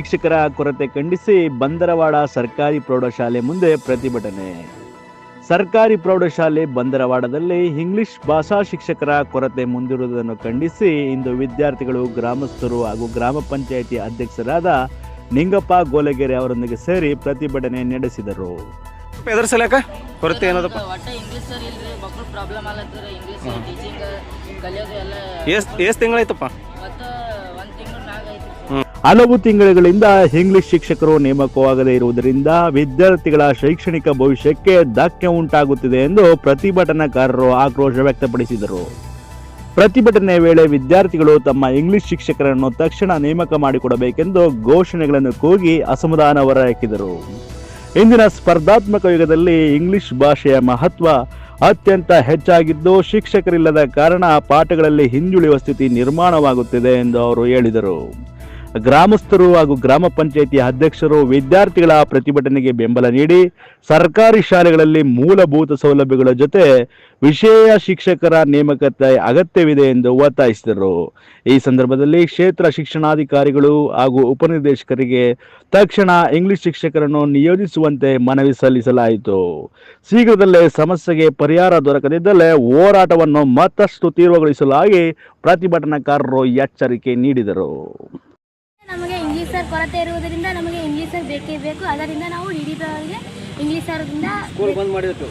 ಶಿಕ್ಷಕರ ಕೊರತೆ ಖಂಡಿಸಿ ಬಂದರವಾಡ ಸರ್ಕಾರಿ ಪ್ರೌಢಶಾಲೆ ಮುಂದೆ ಪ್ರತಿಭಟನೆ. ಸರ್ಕಾರಿ ಪ್ರೌಢಶಾಲೆ ಬಂದರವಾಡದಲ್ಲಿ ಇಂಗ್ಲಿಷ್ ಭಾಷಾ ಶಿಕ್ಷಕರ ಕೊರತೆ ಮುಂದಿರುವುದನ್ನು ಖಂಡಿಸಿ ಇಂದು ವಿದ್ಯಾರ್ಥಿಗಳು, ಗ್ರಾಮಸ್ಥರು ಹಾಗೂ ಗ್ರಾಮ ಪಂಚಾಯಿತಿ ಅಧ್ಯಕ್ಷರಾದ ನಿಂಗಪ್ಪ ಗೋಲಗೆರೆ ಅವರೊಂದಿಗೆ ಸೇರಿ ಪ್ರತಿಭಟನೆ ನಡೆಸಿದರು. ಎದರ ಸಲಕ ಕೊರತೆ ಏನದಪ್ಪ? ಎಷ್ಟು ತಿಂಗಳಾಯ್ತಪ್ಪ? ಹಲವು ತಿಂಗಳುಗಳಿಂದ ಇಂಗ್ಲಿಷ್ ಶಿಕ್ಷಕರು ನೇಮಕವಾಗದೇ ಇರುವುದರಿಂದ ವಿದ್ಯಾರ್ಥಿಗಳ ಶೈಕ್ಷಣಿಕ ಭವಿಷ್ಯಕ್ಕೆ ಧಕ್ಕೆ ಉಂಟಾಗುತ್ತಿದೆ ಎಂದು ಪ್ರತಿಭಟನಾಕಾರರು ಆಕ್ರೋಶ ವ್ಯಕ್ತಪಡಿಸಿದರು. ಪ್ರತಿಭಟನೆ ವೇಳೆ ವಿದ್ಯಾರ್ಥಿಗಳು ತಮ್ಮ ಇಂಗ್ಲಿಷ್ ಶಿಕ್ಷಕರನ್ನು ತಕ್ಷಣ ನೇಮಕ ಮಾಡಿಕೊಡಬೇಕೆಂದು ಘೋಷಣೆಗಳನ್ನು ಕೂಗಿ ಅಸಮಾಧಾನ ಹೊರಹಾಕಿದರು. ಇಂದಿನ ಸ್ಪರ್ಧಾತ್ಮಕ ಯುಗದಲ್ಲಿ ಇಂಗ್ಲಿಷ್ ಭಾಷೆಯ ಮಹತ್ವ ಅತ್ಯಂತ ಹೆಚ್ಚಾಗಿದ್ದು, ಶಿಕ್ಷಕರಿಲ್ಲದ ಕಾರಣ ಪಾಠಗಳಲ್ಲಿ ಹಿಂದುಳಿಯುವ ಸ್ಥಿತಿ ನಿರ್ಮಾಣವಾಗುತ್ತಿದೆ ಎಂದು ಅವರು ಹೇಳಿದರು. ಗ್ರಾಮಸ್ಥರು ಹಾಗೂ ಗ್ರಾಮ ಪಂಚಾಯಿತಿ ಅಧ್ಯಕ್ಷರು ವಿದ್ಯಾರ್ಥಿಗಳ ಪ್ರತಿಭಟನೆಗೆ ಬೆಂಬಲ ನೀಡಿ ಸರ್ಕಾರಿ ಶಾಲೆಗಳಲ್ಲಿ ಮೂಲಭೂತ ಸೌಲಭ್ಯಗಳ ಜೊತೆ ವಿಷಯ ಶಿಕ್ಷಕರ ನೇಮಕತೆ ಅಗತ್ಯವಿದೆ ಎಂದು ಒತ್ತಾಯಿಸಿದರು. ಈ ಸಂದರ್ಭದಲ್ಲಿ ಕ್ಷೇತ್ರ ಶಿಕ್ಷಣಾಧಿಕಾರಿಗಳು ಹಾಗೂ ಉಪನಿರ್ದೇಶಕರಿಗೆ ತಕ್ಷಣ ಇಂಗ್ಲಿಷ್ ಶಿಕ್ಷಕರನ್ನು ನಿಯೋಜಿಸುವಂತೆ ಮನವಿ ಸಲ್ಲಿಸಲಾಯಿತು. ಶೀಘ್ರದಲ್ಲೇ ಸಮಸ್ಯೆಗೆ ಪರಿಹಾರ ದೊರಕದಿದ್ದಲ್ಲಿ ಹೋರಾಟವನ್ನು ಮತ್ತಷ್ಟು ತೀವ್ರಗೊಳಿಸಲಾಗಿ ಪ್ರತಿಭಟನಾಕಾರರು ಎಚ್ಚರಿಕೆ ನೀಡಿದರು. ನಮಗೆ ಇಂಗ್ಲೀಷರ್ ಕೊರತೆ ಇರುವುದರಿಂದ ನಮಗೆ ಇಂಗ್ಲೀಷರ್ ಬೇಕೇ ಬೇಕು. ಅದರಿಂದ ನಾವು ಡಿ ಡಿ ಪಿ ಅವರಿಗೆ ಇಂಗ್ಲೀಷರಿಂದ ಸ್ಕೂಲ್ ಬಂದ್ ಮಾಡಿದ್ವಿ.